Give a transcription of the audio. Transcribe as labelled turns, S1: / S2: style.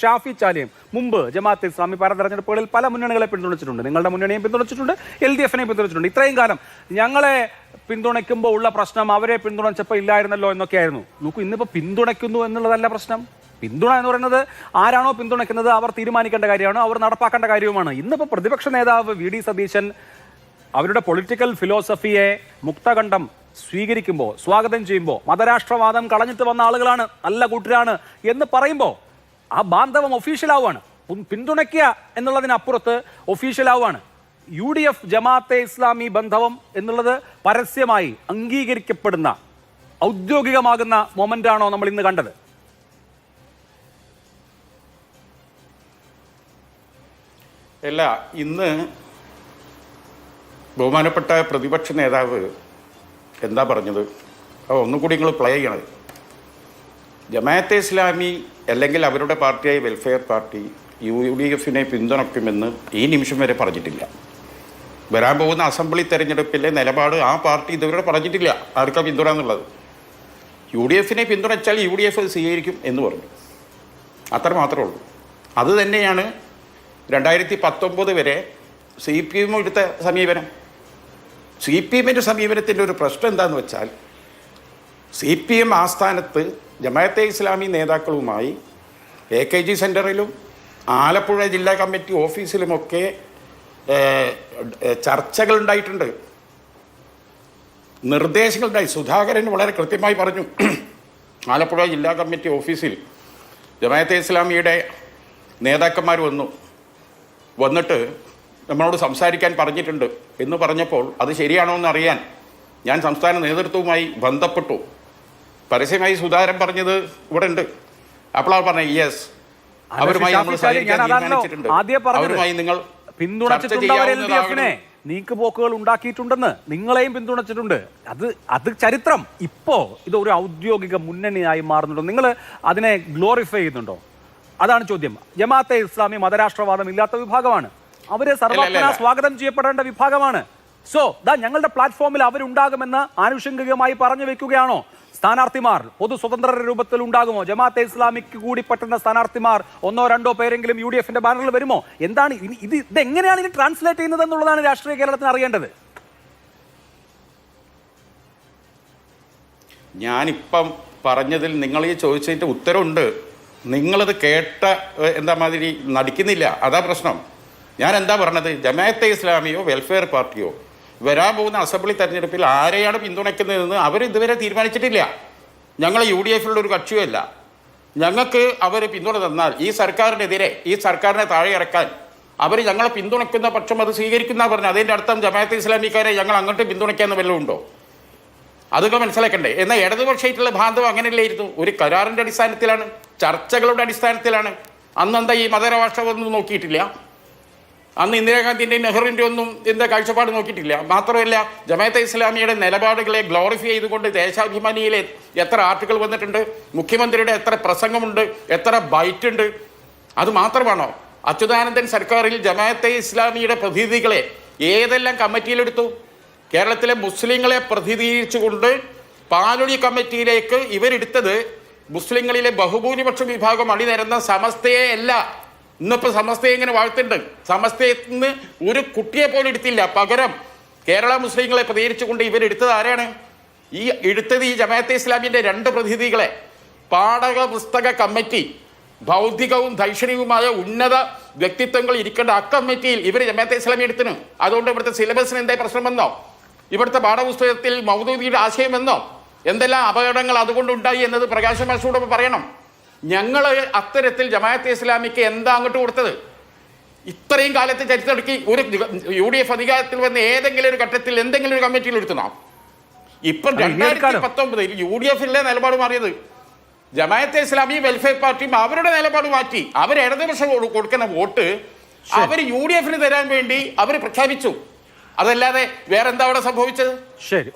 S1: ഷാഫി ചാലിയും മുമ്പ് ജമാഅത്തെ ഇസ്ലാമി പല തെരഞ്ഞെടുപ്പുകളിൽ പല മുന്നണികളെ പിന്തുണച്ചിട്ടുണ്ട്. നിങ്ങളുടെ മുന്നണിയും പിന്തുണച്ചിട്ടുണ്ട്, LDFനെയും പിന്തുണച്ചിട്ടുണ്ട്. ഇത്രയും കാലം ഞങ്ങളെ പിന്തുണയ്ക്കുമ്പോൾ ഉള്ള പ്രശ്നം അവരെ പിന്തുണച്ചപ്പോൾ ഇല്ലായിരുന്നല്ലോ എന്നൊക്കെയായിരുന്നു. നോക്കൂ, ഇന്നിപ്പോൾ പിന്തുണയ്ക്കുന്നു എന്നുള്ളതല്ല പ്രശ്നം. പിന്തുണ എന്ന് പറയുന്നത് ആരാണോ പിന്തുണയ്ക്കുന്നത് അവർ തീരുമാനിക്കേണ്ട കാര്യമാണ്, അവർ നടപ്പാക്കേണ്ട കാര്യവുമാണ്. ഇന്നിപ്പോൾ പ്രതിപക്ഷ നേതാവ് VD സതീശൻ അവരുടെ പൊളിറ്റിക്കൽ ഫിലോസഫിയെ മുക്തകണ്ഠം സ്വീകരിക്കുമ്പോൾ, സ്വാഗതം ചെയ്യുമ്പോൾ, മതരാഷ്ട്രവാദം കളഞ്ഞിട്ട് വന്ന ആളുകളാണ്, നല്ല കൂട്ടരാണ് എന്ന് പറയുമ്പോൾ ആ ബാന്ധവം ഒഫീഷ്യലാവുകയാണ്. പിന്തുണയ്ക്കുക എന്നുള്ളതിനപ്പുറത്ത് ഒഫീഷ്യലാവുകയാണ്. UDF ജമാഅത്തെ ഇസ്ലാമി ബന്ധവം എന്നുള്ളത് പരസ്യമായി അംഗീകരിക്കപ്പെടുന്ന ഔദ്യോഗികമാകുന്ന മൊമെന്റാണോ നമ്മൾ ഇന്ന് കണ്ടത്?
S2: അല്ല, ഇന്ന് ബഹുമാനപ്പെട്ട പ്രതിപക്ഷ നേതാവ് എന്താ പറഞ്ഞത്? ഒന്നുകൂടി നിങ്ങൾ പ്ലേ ചെയ്യണത്. ജമാഅത്തെ ഇസ്ലാമി അല്ലെങ്കിൽ അവരുടെ പാർട്ടിയായ വെൽഫെയർ പാർട്ടി UDFനെ പിന്തുണയ്ക്കുമെന്ന് ഈ നിമിഷം വരെ പറഞ്ഞിട്ടില്ല. വരാൻ പോകുന്ന അസംബ്ലി തെരഞ്ഞെടുപ്പിലെ നിലപാട് ആ പാർട്ടി ഇതുവരെ പറഞ്ഞിട്ടില്ല ആർക്കാ പിന്തുണ എന്നുള്ളത്. UDFനെ പിന്തുണച്ചാൽ UDF സ്വീകരിക്കും എന്ന് പറഞ്ഞു. അത്ര മാത്രമേ ഉള്ളൂ. അത് തന്നെയാണ് 2019 വരെ CPM എടുത്ത സമീപനം. CPMൻ്റെ സമീപനത്തിൻ്റെ ഒരു പ്രശ്നം എന്താണെന്ന് വെച്ചാൽ, CPM ആസ്ഥാനത്ത് ജമാഅത്തെ ഇസ്ലാമി നേതാക്കളുമായി AKG സെൻറ്ററിലും ആലപ്പുഴ ജില്ലാ കമ്മിറ്റി ഓഫീസിലുമൊക്കെ ചർച്ചകൾ ഉണ്ടായിട്ടുണ്ട്, നിർദ്ദേശങ്ങളുണ്ടായി. സുധാകരൻ വളരെ കൃത്യമായി പറഞ്ഞു, ആലപ്പുഴ ജില്ലാ കമ്മിറ്റി ഓഫീസിൽ ജമാഅത്തെ ഇസ്ലാമിയുടെ നേതാക്കന്മാർ വന്നിട്ട് നമ്മളോട് സംസാരിക്കാൻ പറഞ്ഞിട്ടുണ്ട് എന്ന് പറഞ്ഞപ്പോൾ അത് ശരിയാണോ എന്നറിയാൻ ഞാൻ സംസ്ഥാന നേതൃത്വവുമായി ബന്ധപ്പെട്ടു. പരസ്യമായി സുധാകരൻ പറഞ്ഞത് ഇവിടെ ഉണ്ട്. അപ്പോൾ പറഞ്ഞ യെസ്, അവരുമായി നമ്മൾ തീരുമാനിച്ചിട്ടുണ്ട്, അവരുമായി നിങ്ങൾ
S1: പിന്തുണച്ചിട്ടുള്ളവരെ നീക്കുപോക്കുകൾ ഉണ്ടാക്കിയിട്ടുണ്ടെന്ന് നിങ്ങളെയും പിന്തുണച്ചിട്ടുണ്ട്. അത് ചരിത്രം. ഇപ്പോ ഇത് ഒരു ഔദ്യോഗിക മുന്നണിയായി മാറുന്നുണ്ടോ? നിങ്ങൾ അതിനെ ഗ്ലോറിഫൈ ചെയ്യുന്നുണ്ടോ? അതാണ് ചോദ്യം. ജമാഅത്തെ ഇസ്ലാമി മതരാഷ്ട്രവാദം ഇല്ലാത്ത വിഭാഗമാണ്, അവര് സർവ്വജ്ഞ സ്വാഗതം ചെയ്യപ്പെടേണ്ട വിഭാഗമാണ്. ഞങ്ങളുടെ പ്ലാറ്റ്ഫോമിൽ അവരുണ്ടാകുമെന്ന് ആനുഷംഗികമായി പറഞ്ഞു വെക്കുകയാണോ? സ്ഥാനാർത്ഥിമാർ പൊതു സ്വതന്ത്ര രൂപത്തിൽ ഉണ്ടാകുമോ? ജമാഅത്തെ ഇസ്ലാമിക്ക് കൂടി പറ്റുന്ന സ്ഥാനാർത്ഥിമാർ 1-2 പേരെങ്കിലും UDFന്റെ ബാനറിൽ വരുമോ? എന്താണ് ഇതെങ്ങനെയാണ് ഇനി ട്രാൻസ്ലേറ്റ് ചെയ്യുന്നത് എന്നുള്ളതാണ് രാഷ്ട്രീയ കേരളത്തിന് അറിയേണ്ടത്.
S2: ഞാനിപ്പം പറഞ്ഞതിൽ നിങ്ങൾ ഈ ചോദിച്ചതിൻ്റെ ഉത്തരവുണ്ട്. നിങ്ങളത് കേട്ട എന്താ മാതിരി നടിക്കുന്നില്ല, അതാ പ്രശ്നം. ഞാൻ എന്താ പറഞ്ഞത്? ജമാഅത്തെ ഇസ്ലാമിയോ വെൽഫെയർ പാർട്ടിയോ വരാൻ പോകുന്ന അസംബ്ലി തെരഞ്ഞെടുപ്പിൽ ആരെയാണ് പിന്തുണയ്ക്കുന്നതെന്ന് അവർ ഇതുവരെ തീരുമാനിച്ചിട്ടില്ല. ഞങ്ങൾ UDFിലുള്ള ഒരു കക്ഷിയുമല്ല. ഞങ്ങൾക്ക് അവർ പിന്തുണ തന്നാൽ ഈ സർക്കാരിനെതിരെ, ഈ സർക്കാരിനെ താഴെ ഇറക്കാൻ അവർ ഞങ്ങളെ പിന്തുണയ്ക്കുന്ന പക്ഷം അത് സ്വീകരിക്കുന്ന പറഞ്ഞു. അതിൻ്റെ അർത്ഥം ജമാഅത്തെ ഇസ്ലാമിക്കാരെ ഞങ്ങൾ അങ്ങോട്ട് പിന്തുണയ്ക്കാന്ന് വല്ലതും ഉണ്ടോ? അതൊക്കെ മനസ്സിലാക്കണ്ടേ? എന്നാൽ ഇടതുപക്ഷമായിട്ടുള്ള ബാന്ധവം അങ്ങനെയല്ലായിരുന്നു. ഒരു കരാറിൻ്റെ അടിസ്ഥാനത്തിലാണ്, ചർച്ചകളുടെ അടിസ്ഥാനത്തിലാണ്. അന്നെന്താ ഈ മതരാഷ്ട്രമൊന്നും നോക്കിയിട്ടില്ല. അന്ന് ഇന്ദിരാഗാന്ധിൻ്റെയും നെഹ്റുവിൻ്റെ ഒന്നും എന്താ കാഴ്ചപ്പാട് നോക്കിയിട്ടില്ല. മാത്രമല്ല, ജമാഅത്തെ ഇസ്ലാമിയുടെ നിലപാടുകളെ ഗ്ലോറിഫൈ ചെയ്തുകൊണ്ട് ദേശാഭിമാനിയിലെ എത്ര ആർട്ടിക്കിൾ വന്നിട്ടുണ്ട്, മുഖ്യമന്ത്രിയുടെ എത്ര പ്രസംഗമുണ്ട്, എത്ര ബൈറ്റ് ഉണ്ട്. അത് മാത്രമാണോ? അച്യുതാനന്ദൻ സർക്കാരിൽ ജമാഅത്തെ ഇസ്ലാമിയുടെ പ്രതിനിധികളെ ഏതെല്ലാം കമ്മിറ്റിയിലെടുത്തു? കേരളത്തിലെ മുസ്ലിങ്ങളെ പ്രതിനിധീകരിച്ചുകൊണ്ട് പാലൊഴി കമ്മിറ്റിയിലേക്ക് ഇവരെടുത്തത് മുസ്ലിങ്ങളിലെ ബഹുഭൂരിപക്ഷ വിഭാഗം അണിനിരന്ന സമസ്തയെ അല്ല. ഇന്നിപ്പോൾ സമസ്തയെ ഇങ്ങനെ വാഴ്ത്തുണ്ട്. സമസ്തയിൽ നിന്ന് ഒരു കുട്ടിയെ പോലും എടുത്തില്ല. പകരം കേരള മുസ്ലിങ്ങളെ പ്രതികരിച്ചുകൊണ്ട് ഇവരെടുത്തത് ആരാണ്? എടുത്തത് ഈ ജമാഅത്തെ ഇസ്ലാമിൻ്റെ 2 പ്രതിനിധികളെ. പാഠക പുസ്തക കമ്മിറ്റി, ബൗദ്ധികവും ദൈക്ഷണികവുമായ ഉന്നത വ്യക്തിത്വങ്ങൾ ഇരിക്കേണ്ട അക്കമ്മിറ്റിയിൽ ഇവർ ജമാഅത്തെ ഇസ്ലാമി എടുത്തിനു. അതുകൊണ്ട് ഇവിടുത്തെ സിലബസിന് എന്താ പ്രശ്നമെന്നോ, ഇവിടുത്തെ പാഠപുസ്തകത്തിൽ മൗദൂദിയുടെ ആശയമെന്നോ, എന്തെല്ലാം അപകടങ്ങൾ അതുകൊണ്ടുണ്ടായി എന്നത് പ്രകാശ് മാഷോട് പറയണം. ഞങ്ങൾ അത്തരത്തിൽ ജമാഅത്തെ ഇസ്ലാമിക്ക് എന്താ അങ്ങോട്ട് കൊടുത്തത്? ഇത്രയും കാലത്തെ ചരിത്രത്തിൽ ഒരു UDF അധികാരത്തിൽ വന്ന ഏതെങ്കിലും ഒരു ഘട്ടത്തിൽ എന്തെങ്കിലും ഒരു കമ്മിറ്റിയിൽ എടുത്തണോ? ഇപ്പം 2019 UDFിലെ നിലപാട് മാറിയത്. ജമാഅത്തെ ഇസ്ലാമി വെൽഫെയർ പാർട്ടിയും അവരുടെ നിലപാട് മാറ്റി. അവർ ഇടതുപക്ഷം കൊടുക്കുന്ന വോട്ട് അവർ UDFന് തരാൻ വേണ്ടി അവർ പ്രഖ്യാപിച്ചു. അതല്ലാതെ വേറെന്താ അവിടെ സംഭവിച്ചത്?
S1: ശരി.